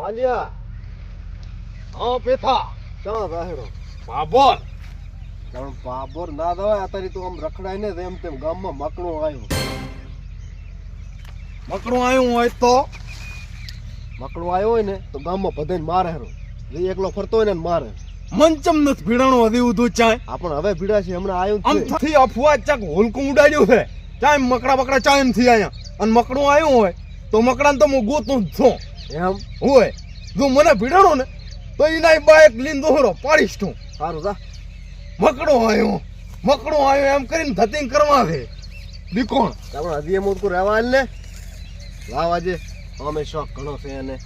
વાલિયા હા પેથા ચા ગાહેડો બાબોર પણ બાબોર ના દવાય અત્યારે તું આમ રખડાય ને તેમ તેમ ગામમાં મકડો આવ્યો. મકડું આવ્યું હોય તો મકડો આવ્યો હોય ને તો ગામમાં બધાને મારે હેરો. જે એકલો ફરતો હોય ને મારે. મંચમ નથી ભીડાણો હતી ઉધું ચાય આપણ હવે ભીડા છે હમણાં આવ્યું આમ જ છે. થી અફવા ચાક હોલકું ઉડાડ્યું છે ચાય મકડા બકડા ચાય નથી આયા અને મકડું આવ્યું હોય તો મકડાને તો હું ગોતું જ છું એમ હોય જો મને ભીડાણો ને તો એના બાઈક લઈને દોહરો પાડીશ તું. સારું જા મકડો આવ્યો એમ કરીને ધતિંગ કરવા છે દીકોણ આપણે હજી એમ ઉતકું રહેવા ને લાવ આજે અમે શોખ ઘણો છે એને.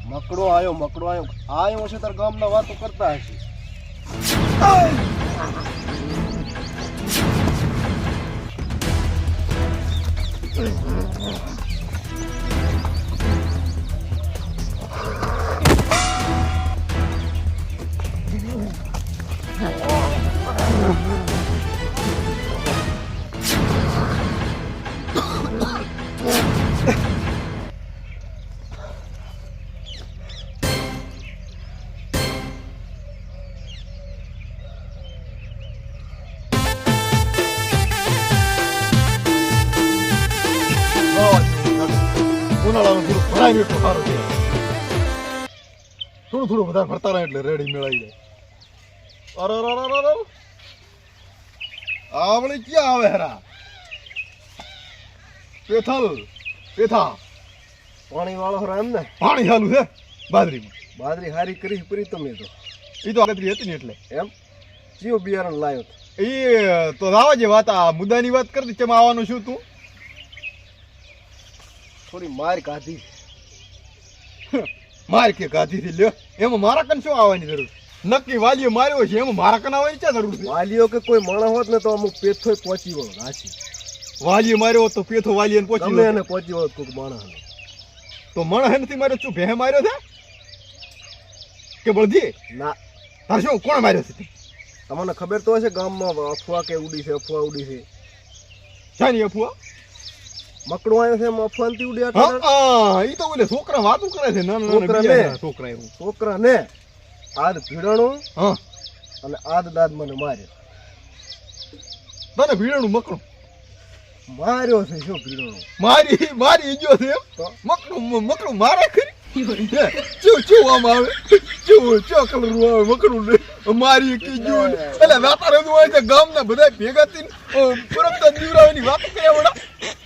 મકડો આવ્યો છે તાર ગામના વાતો કરતા હશે. ઉનાળામાં થોડું ભરાય એટલું સારું છે. થોડું વધારે ફરતા રહે એટલે રેડી મેળાઈ જાય. અરે આવડે ક્યાં આવે હેરા પેથા પાણી વાળો હરો એમ ને. પાણી ચાલુ છે બાજરીમાં. બાજરી હારી કરી પૂરી તમે તો એ તો આગળ હતી ને એટલે એમ જીવ બિયારણ લાવ્યો એ તો રાવા જે વાત આ મુદ્દાની વાત કરતી ચેમ આવવાનું શું તું થોડી માર કાઢી. માર કે ગાધી થી લ્યો એમાં મારા કન શું આવવાની જરૂર નક્કી વાલીઓ માર્યો છે એમાં મારા કન આવવાની ક્યાં જરૂર છે. વાલીઓ કે કોઈ માણસ હોત ને તો અમુક પેથો પહોંચી વળો રાશી. વાલીઓ માર્યો હોત તો પેથો વાલીને પહોંચી તમે લો એને પહોંચી વળો કોઈક માણસ તો મણ હે નથી માર્યો શું ભેહ માર્યો છે કે બળદી ના. તાર શું કોણ માર્યો છે તમને ખબર તો હશે ગામમાં અફવા કે ઉડી છે. શાની અફવા મકડો આવ્યો છે એમ અફવા નથી ઉડી. હા ઈ તો ઓલે છોકરા વાતો કરે છે નાના છોકરા એવું છોકરા ને આદ ભીડાણું હા અને આદ દાદ મને માર્યો. તને ભીડાનું મકડું માર્યો છે શું ભીડાણું મારી ગયો છે એમ તો મકડું મારે ખરી ચું આમ આવે ચો કલર આવે મકડું ને મારી કીધું એટલે વાતા રહેતું હોય છે ગામના બધા ભેગા થઈને પરમતા દીવરાવાની વાતો કર્યા વડા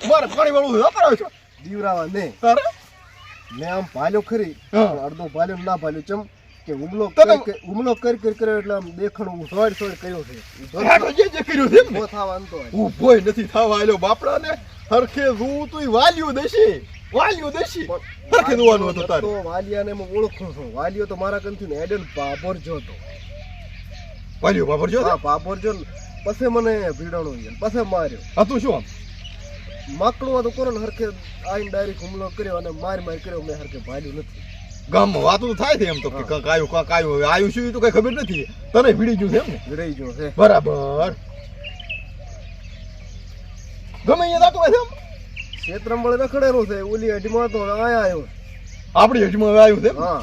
મારે પાણી વાળું વાતા આવે છે દીવરાવા ને તારે મેં આમ ભાલ્યો ખરી હા. અડધો ભાલ્યો ના ભાલ્યો ચમ કે હુમલો તમે- હુમલો કરી કર્યો એટલે આમ દેખાણું હું સોડ કર્યો છે. હેઠો જે કર્યું છે એમ ને ઉભો થવા અંતો હોય. ઊભોય નથી થવા આલ્યો બાપડા ને હરખે જોવું તું વાલ્યું દેશી હરખે જોવાનું હતું તારે તો વાલિયાને હું ઓળખું છું. વાલિયો તો મારા કંથી ને એડન બાબર જો તો. વાલ્યું બાપર જો હા બાબર જો ને પછી મને ભીડાણો ઈ પછી માર્યો. હતું શું આમ મકડું તો કરો ને હરખે આઈને ડાયરેક્ટ હુમલો કર્યો અને માર કર્યો. મેં હરખે ભાલ્યું નથી. ગામમાં વાતો તો થાય છે એમ તો કે કાયું આવ્યું શું એ તો કઈ ખબર નથી તને ભીડી ગયું છે એમ ને વિડાઈ ગયો છે. બરાબર ગમે અહીંયા જાતું હોય છે એમ ક્ષેત્રમળ રખડેલું છે. ઓલી અઢીમાં તો આયા આવ્યો. આપણી હજમાં આવ્યું છે એમ હા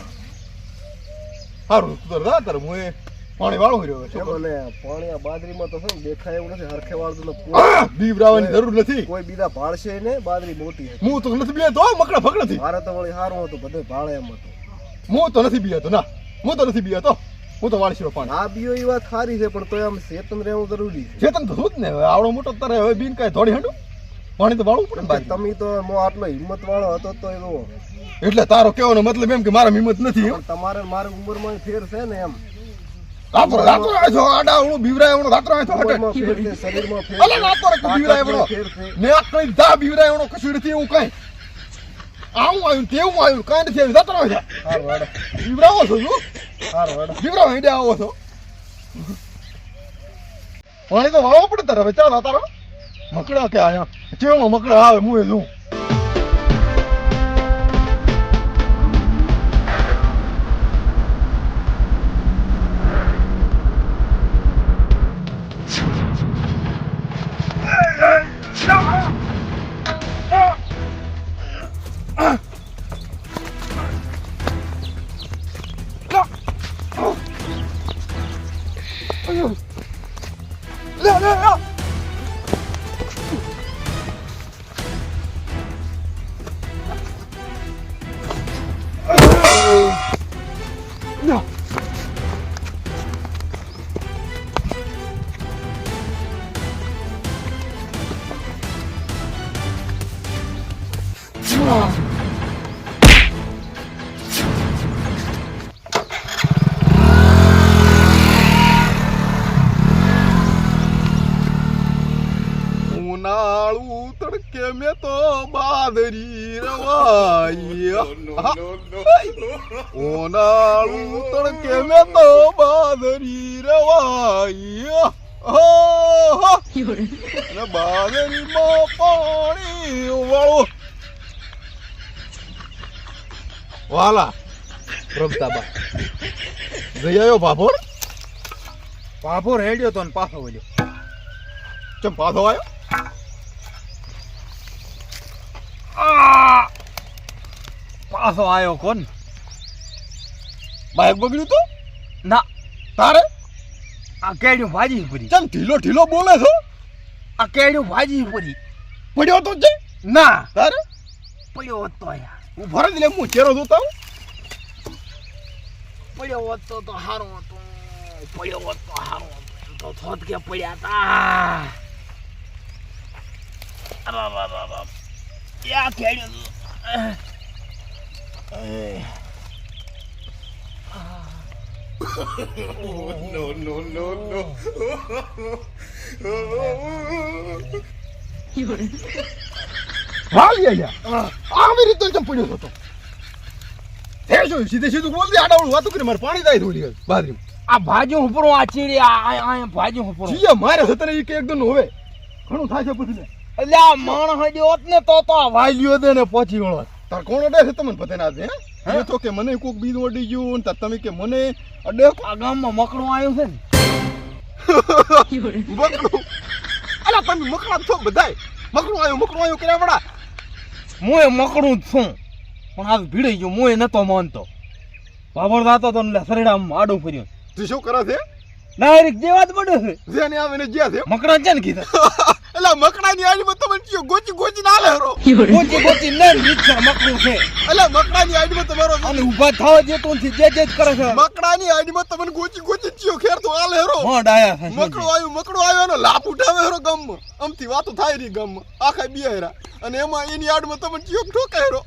સારું તું તારે જા તારે હું એ પાણી વાળો રહ્યો એમ અને પાણી આ બાજરીમાં તો છે ને દેખાય એવું નથી. હરખે વાળતું બીવરાવાની જરૂર નથી કોઈ બીજા ભાળશે ને. બાજરી મોટી હતી. હું તો નથી બીયાતો મકડા ફક નથી મારે તો વળી સારું હતું. બધે ભાળે એમ હતું. હું તો નથી બીયાતો ના હું તો નથી બીયાતો હું તો વાળશીરો પાણી આ બીઓ એ વાત સારી છે પણ તોય આમ ચેતન રહેવું જરૂરી છે. ચેતન તો શું જ ને આવડો મોટો તારે હવે બીન કાંઈ થોડી હાંડું પાણી તો વાળવું પડે ને ભાઈ તારે. તમે તો મો આટલો હિંમત વાળો હતો તો એવો એટલે તારો કહેવાનો મતલબ એમ કે મારા હિંમત નથી એમ પણ તમારે મારી ઉંમરમાં ફેર છે ને એમ. રાતો આવે છો આડા હું બીવરાય હું રાતો આવે છો ઉંમરમાં ફેર હટે છે, શરીરમાં ફેર અલા રાતો રે બીવરાય વણો ફેર છે. ને આ કઈ દા બીવરાય વણો કશું નથી એવું કઈ આવું આવ્યું તેવું આવ્યું કાંઈ નથી આવ્યું રાતો આવે છે હારું હાડો. બીવરાવો છો શું હારું હાડો. બીવરાવો હેડે આવો છો પાણી તો વાળવો પડે તારે હવે ચાલ તારો મકડા કે આયા કેવો મકડા આવે હું એ જોઉં આવ્યો ઉનાળું તડકે મેં તો બાદરી રવાઈ ઉનાળું તડકે મેં તો બાદરી રવાઈ અને બાદરીમાં પાણી વાળો વાલા રમતાબા જઈ આવ્યો ભાભોર રેડિયો તો ને પાછો વળ્યો. ચમ પાછો આવ્યો પાછો આવ્યો કોણ? બાઈક બગડ્યું તો ના, તારે આ કેડ્યું ભાજી પૂરી. ચમ ઢીલો ઢીલો બોલે છો આ કેડ્યું ભાજી પૂરી. પડ્યો તો જઈ ના, તારે પડ્યો હોત તો યાર, હું ભરે લે હું ચેરો જોતા હું પડ્યો હોત તો હારું હતું. પડ્યો હોત તો હારું હતું. એમ તો થોત કે પડ્યા તા. યા કેડ્યું ભાલી આયા આવી રીતે ચમ પડ્યો હતો તે શું સીધે સીધું બોલ દે આડાવડું વાતું કરી મારે પાણી જાય થોડી બાદરી આ ભાજી ઉપરો આ ચીડી આ ભાજી ઉપરો. જીયા મારે સતરે એક એકદમ હવે ઘણું થાય છે પછી એટલે આ માણસ હજી હોત ને તો આ વાલ્યો દે ને પછી વળત. તાર કોણ અડે છે તમને પતે ના દે હે તો કે મને કોક બીજ ઓડી ગયું ને તમે કે મને અડે આ ગામમાં મકડું આવ્યું છે ને. મકડું અલા તમે મકડા છો બધાય મકડું આવ્યું કર્યા વડા મુએ મકડું જ છું પણ આ ભીડાઈ ગયો. મુએ નતો માનતો. બાબર દાતો તો એટલે શરીરામાં આડું ફર્યું. તું શું કરે છે ડાયરેક્ટ જેવા જ પડે છે. જેને આવીને જ્યાં છે મકડા છે ને કીધા એલા મકડાની આડીમાં તમે ચિયો ગોચી ના લે હરો ગોચી ને રીતસર મકડું છે. એલા મકડાની આડીમાં તમારો અને ઊભા થવા જેતું નથી જે જ કરે છે. મકડાની આડીમાં તમને ગોચી ચિયો ખેર તો આલે હરો હા ડાયા છે. મકડું આવ્યો ને લાપ ઉઠાવે હરો ગામમાં આમથી વાતો થાય રહી ગામમાં આખા બિયારા અને એમાં એની આડમાં તમને ચિયો ઠોકે હરો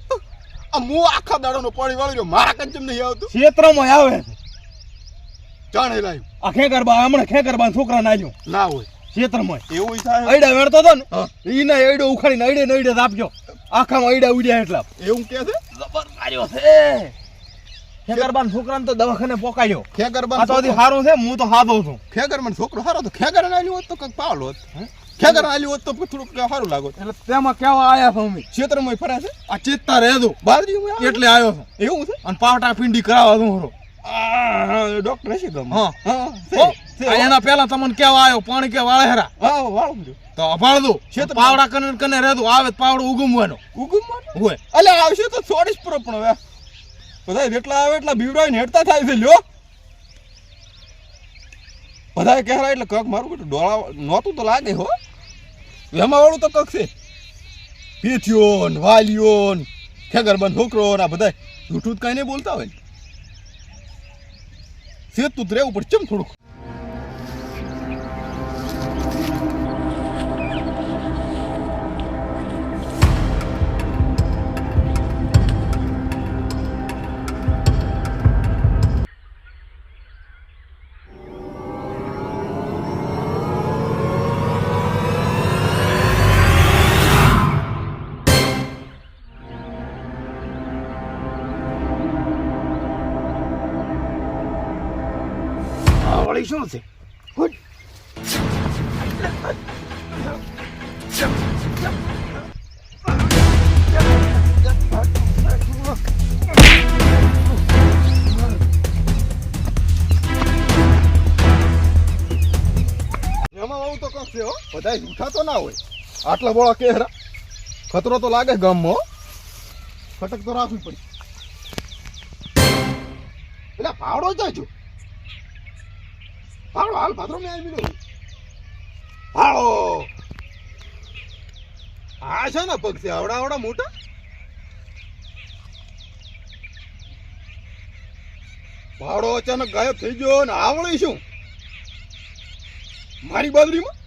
આ મુ આખા દાડાનો પાણી વાળી રહ્યો મારા કંચમ નહીં આવતું ક્ષેત્રમાં આવે છે. જાણે લાયું આ ખેકરબા હમણાં ખેકરબા છોકરા નાલ્યો ના હોય ક્ષેત્રમાં એવું થાય અયડા વેણતો હતો ને ઈને અયડો ઉખાડીને અયડે આપજો. આખામાં અયડા ઉડ્યા એટલા એવું કે છે જબર માર્યો છે. ખેકરબાન છોકરાને તો દવાખાને પોકાડ્યો. ખેગરબાન આ તો હજી હારું છે. હું તો હાદો છું. ખેગરબાન છોકરો હારો તો ખેગર આલ્યું હોત તો કંઈક પાવલો હોત ખેગર આલ્યું હોત તો થોડુંક સારું લાગોત એટલે તેમાં કેવા આયા છો અમે ક્ષેત્રમાં ફરે છે આ ચેતતા રહેજો બાદરીમાં એટલે આવ્યો છું. એવું છે અને પાવટા પિંડી કરાવવા દઉં હરો. ડોક્ટર હશે ગમ હા હા આ એના પહેલા તમને કેવા આવ્યો પાણી કે વાળે હેરા હા વાળું તો અભાળ દો ક્ષેત્ર પાવડા કને રહેજો આવે તો પાવડો ઉગમવાનો ઉગમવાનું હોય. અલે આવશે તો છોડીશ પૂરો પણ હવે બધા જેટલા આવે એટલા બીવડાવીને હેડતા થાય છે લ્યો બધા કહેવાય એટલે કક મારું બેટું ડોળા નહોતું તો લાગે હો એમાં વાળું તો કક છે પીથિયો ને વાલિયો ને ખેગરબાન છોકરો ને આ બધા જૂઠું કઈ નહીં બોલતા હોય સેતું રહેવું પડે ચમ થોડુંક વળી શું છે? એમાં આવું તો કક છે હો બધા જૂઠા તો ના હોય આટલા બોળા કેહરા ખતરો તો લાગે ગામમાં ખટક તો રાખવી પડી એટલે પાવડો જાય છો પાવડો હાલ ભાદરો મેં આવી ગયો હાલો આ છે ને પગ છે આવડા આવડા મોટા ભાડો અચાનક ગાયબ થઈ ગયો ને આવડી શું મારી બાજરીમાં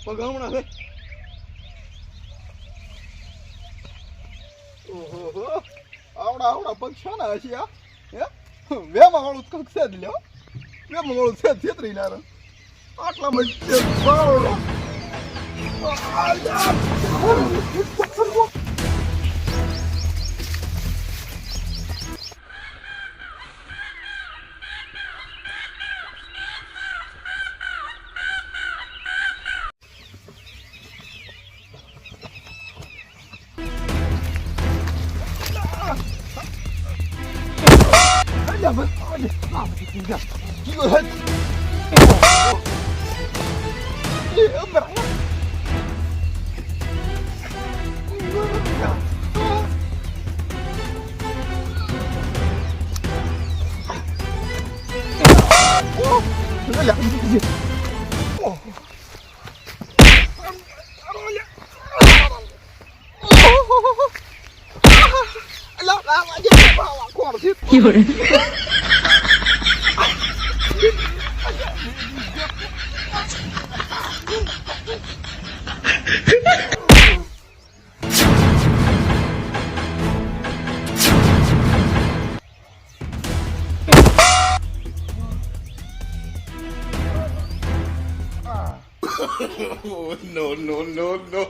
પગ હમણાં છે ઓહો આવડા આવડા પગ છે ને હશે આ હે વેમાં વાળું કંઈક છે જ લ્યો વેમાં વાળું છે છેતરી ના આટલા મજે ભાડો Oh, no, no, no, no.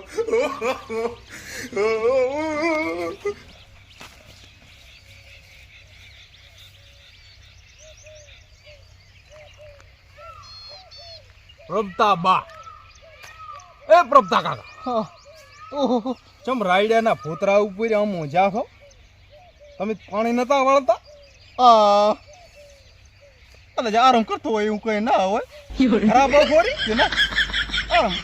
પ્રભતા બા એ પ્રભતા કાકા ઓહો ચમ રાયડાના ફોતરા ઉપર આમ મોજા છો તમે પાણી નતા વાળતા આ અલે આરામ કરતો હોય એવું કઈ ના હોય ખરાબ ફોરી કે ના આરામ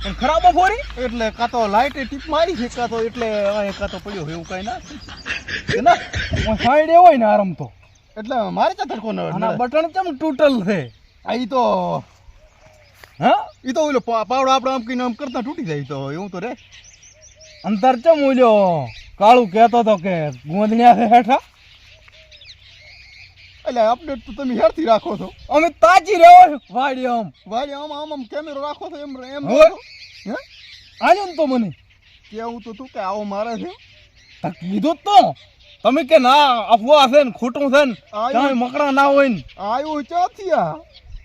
પણ ખરાબ ફોરી એટલે કાં તો લાઈટ ટીપ મારી છે કાં તો એટલે કાં તો પડ્યો એવું કઈ ના કે ના સાઈડે હોય ને આરામ તો એટલે મારે ત્યાં તડકો ન આના બટન ચમ તૂટલ છે આ ઈ તો હા ઈ તો ઓલો પાવડો આપણે આમ કઈને આમ કરતા તૂટી જાય તો એવું તો રે અંતર ચમ ઓલ્યો કાળું કહેતો તો કે ગોંદણ્યા છે હેઠા એટલે અપડેટ તો તમે હેરથી રાખો છો અમે તાજી રહ્યો વાડી આમ ભાઈ આમ આમ આમ કેમેરો રાખો છો એમ એમ હવે? હે આલ્યો ને તો મને કેવું તો તું કે આવો મારે છે તો કીધું જ તો તમે કે ના અફવા છે ને ખોટું છે ને આયું. તમે મકડા ના હોય ને આવ્યું ક્યાંથી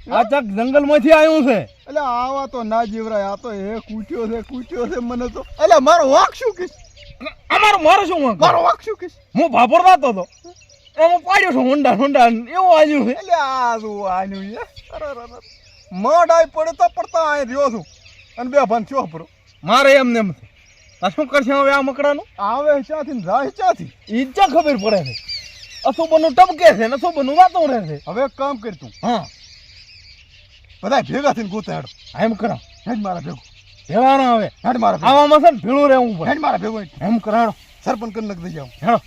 આ ચક જંગલ માંથી આવ્યું છે એટલે આવા તો ના જીવરાય આ તો એ કૂટ્યો છે મને તો એટલે મારો વાંક શું કીશ મારો શું વાંક? મારો વાંક શું કીશ હું ભાભર નાતો તો એમાં પાડ્યો છું હોંડા હોંડા એવું આવ્યું છે એટલે આ શું આનું છે મડાઈ પડે તો પડતા આ રહ્યો છું અને બે ભાન છો પરો મારે એમ ને એમ છે આ શું કરશે હવે આ મકડાનું આવે ક્યાંથી ને જાય ક્યાંથી ઈજા ખબર પડે છે અશુભનું ટપકે છે ને અશુભનું વાતો રહે છે હવે એક કામ કર તું હા બધા ભેગા થઈને ગોતે હેડ એમ કરા હેડ મારા ભેગું ભેળા ના આવે હેડ મારા ભેગું આવામાં છે ને ભેળું રહેવું પડે હેડ મારા ભેગું એમ કરાડો સરપંચ કન નક દઈ જાવ હેડો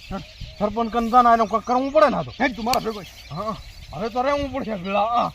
સરપંચ કંતાના એનું કંઈક કરવું પડે ને આ તો હેડ તું મારા ભેગું હા હવે તો રહેવું પડશે ભેળા